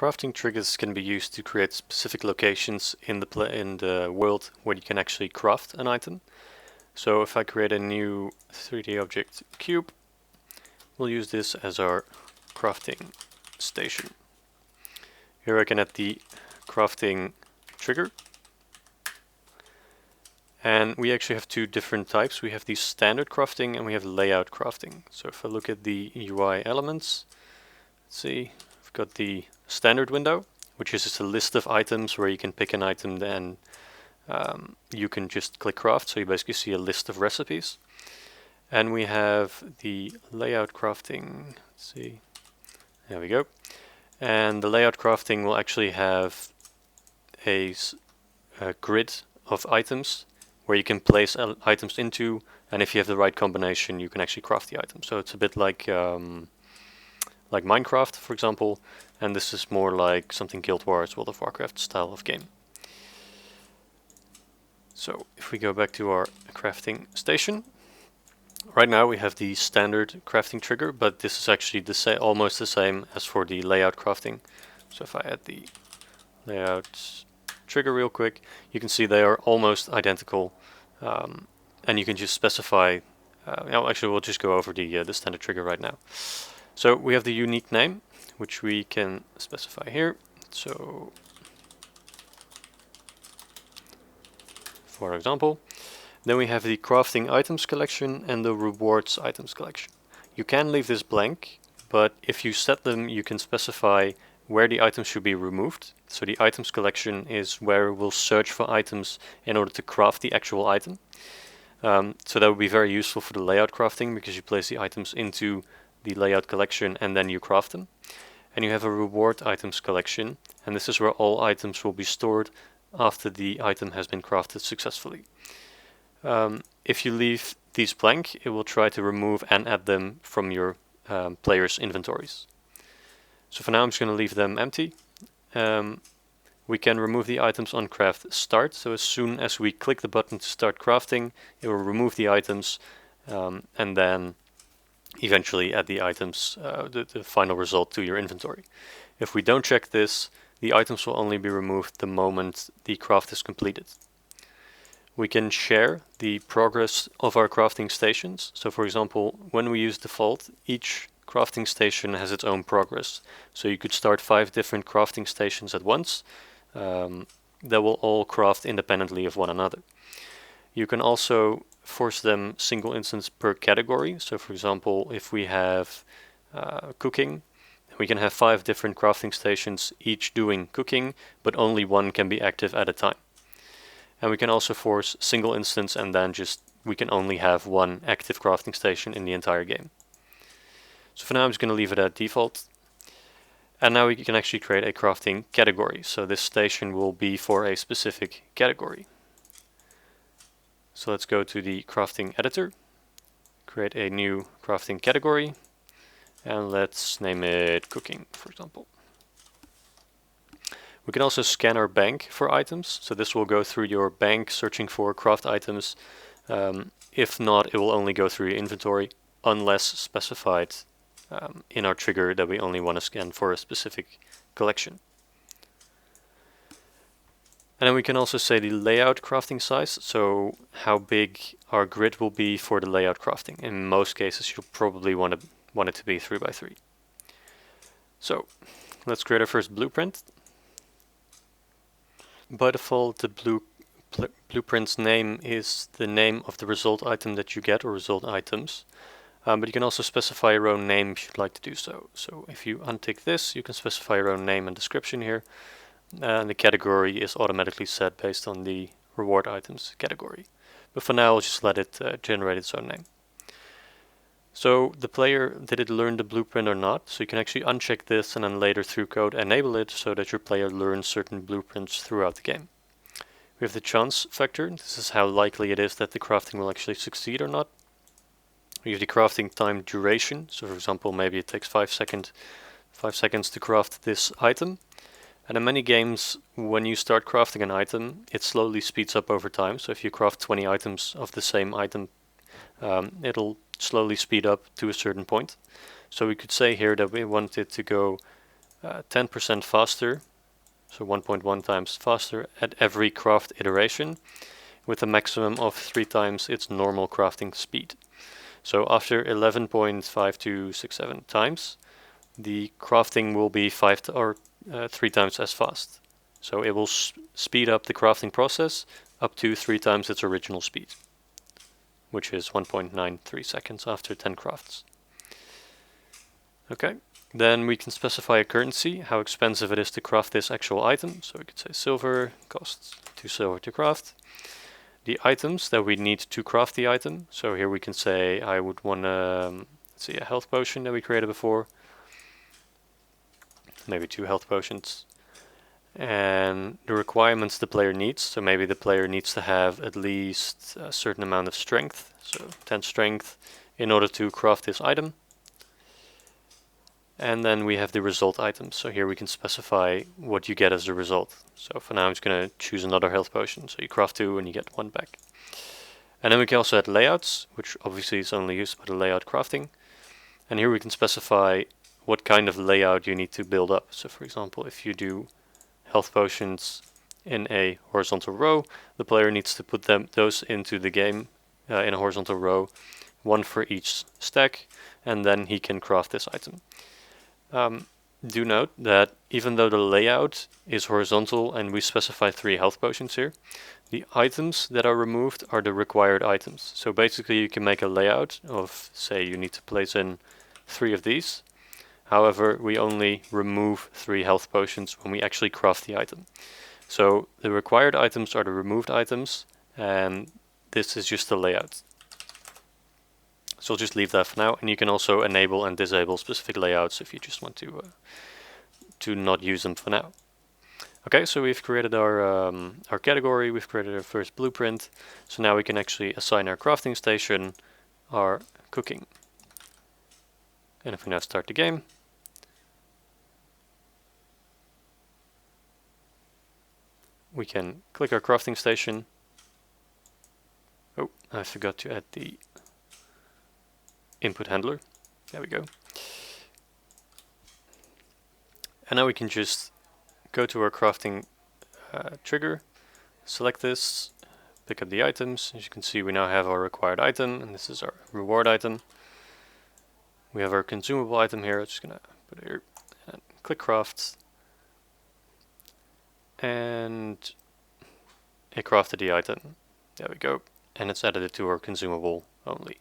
crafting triggers can be used to create specific locations in the world where you can actually craft an item. So if I create a new 3D object cube, we'll use this as our crafting station. Here I can add the crafting trigger. And we actually have two different types. We have the standard crafting and we have layout crafting. So if I look at the UI elements, let's see, we've got the standard window, which is just a list of items where you can pick an item, then you can just click craft. So you basically see a list of recipes. And we have the layout crafting. Let's see, there we go. And the layout crafting will actually have a grid of items where you can place items into, and if you have the right combination, you can actually craft the item. So it's a bit like Minecraft, for example, and this is more like something Guild Wars, World of Warcraft style of game. So if we go back to our crafting station, right now we have the standard crafting trigger, but this is actually almost the same as for the layout crafting. So if I add the layout trigger real quick, you can see they are almost identical, and you can just specify. Actually, we'll just go over the standard trigger right now. So we have the unique name, which we can specify here. So, for example, then we have the crafting items collection and the rewards items collection. You can leave this blank, but if you set them, you can specify where the items should be removed. So the items collection is where we'll search for items in order to craft the actual item. So that would be very useful for the layout crafting, because you place the items into the layout collection and then you craft them. And you have a reward items collection, and this is where all items will be stored after the item has been crafted successfully. If you leave these blank, it will try to remove and add them from your players' inventories. So for now I'm just going to leave them empty. We can remove the items on craft start. So as soon as we click the button to start crafting, it will remove the items and then eventually add the items, the final result, to your inventory. If we don't check this, the items will only be removed the moment the craft is completed. We can share the progress of our crafting stations. So for example, when we use default, each crafting station has its own progress. So you could start 5 different crafting stations at once that will all craft independently of one another. You can also force them single instance per category. So for example, if we have cooking, we can have 5 different crafting stations, each doing cooking, but only one can be active at a time. And we can also force single instance, and then we can only have one active crafting station in the entire game. So for now I'm just going to leave it at default. And now we can actually create a crafting category. So this station will be for a specific category. So let's go to the crafting editor, create a new crafting category, and let's name it cooking, for example. We can also scan our bank for items. So this will go through your bank searching for craft items. If not, it will only go through your inventory unless specified in our trigger that we only want to scan for a specific collection. And then we can also say the layout crafting size, so how big our grid will be for the layout crafting. In most cases you'll probably want it to be 3x3. So let's create our first blueprint. By default, the blueprint's name is the name of the result item that you get, or result items. But you can also specify your own name if you'd like to do so. So if you untick this, you can specify your own name and description here. And the category is automatically set based on the reward items category. But for now, I'll just let it generate its own name. So the player, did it learn the blueprint or not? So you can actually uncheck this and then later through code enable it so that your player learns certain blueprints throughout the game. We have the chance factor. This is how likely it is that the crafting will actually succeed or not. We have the crafting time duration. So for example, maybe it takes 5 seconds to craft this item. And in many games, when you start crafting an item, it slowly speeds up over time. So if you craft 20 items of the same item, it'll slowly speed up to a certain point. So we could say here that we want it to go 10% faster, so 1.1 times faster at every craft iteration, with a maximum of 3 times its normal crafting speed. So after 11.5267 times, the crafting will be 3 times as fast. So it will speed up the crafting process up to 3 times its original speed, which is 1.93 seconds after 10 crafts. Okay, then we can specify a currency, how expensive it is to craft this actual item. So we could say silver costs 2 silver to craft. The items that we need to craft the item. So here we can say I would want let's see, a health potion that we created before. Maybe 2 health potions. And the requirements the player needs. So maybe the player needs to have at least a certain amount of strength. So 10 strength in order to craft this item. And then we have the result items. So here we can specify what you get as a result. So for now I'm just going to choose another health potion. So you craft 2 and you get 1 back. And then we can also add layouts, which obviously is only used by the layout crafting. And here we can specify what kind of layout you need to build up. So for example, if you do health potions in a horizontal row, the player needs to put those into the game in a horizontal row, 1 for each stack, and then he can craft this item. Do note that even though the layout is horizontal and we specify 3 health potions here, the items that are removed are the required items. So basically you can make a layout of, say, you need to place in 3 of these. However, we only remove 3 health potions when we actually craft the item. So the required items are the removed items, and this is just the layout. So I'll just leave that for now, and you can also enable and disable specific layouts if you just want to not use them for now. Okay, so we've created our category, we've created our first blueprint, so now we can actually assign our crafting station our cooking. And if we now start the game, we can click our crafting station. Oh, I forgot to add the input handler. There we go. And now we can just go to our crafting trigger, select this, pick up the items. As you can see, we now have our required item, and this is our reward item. We have our consumable item here. I'm just gonna put it here and click craft, and it crafted the item. There we go, and it's added it to our consumable only.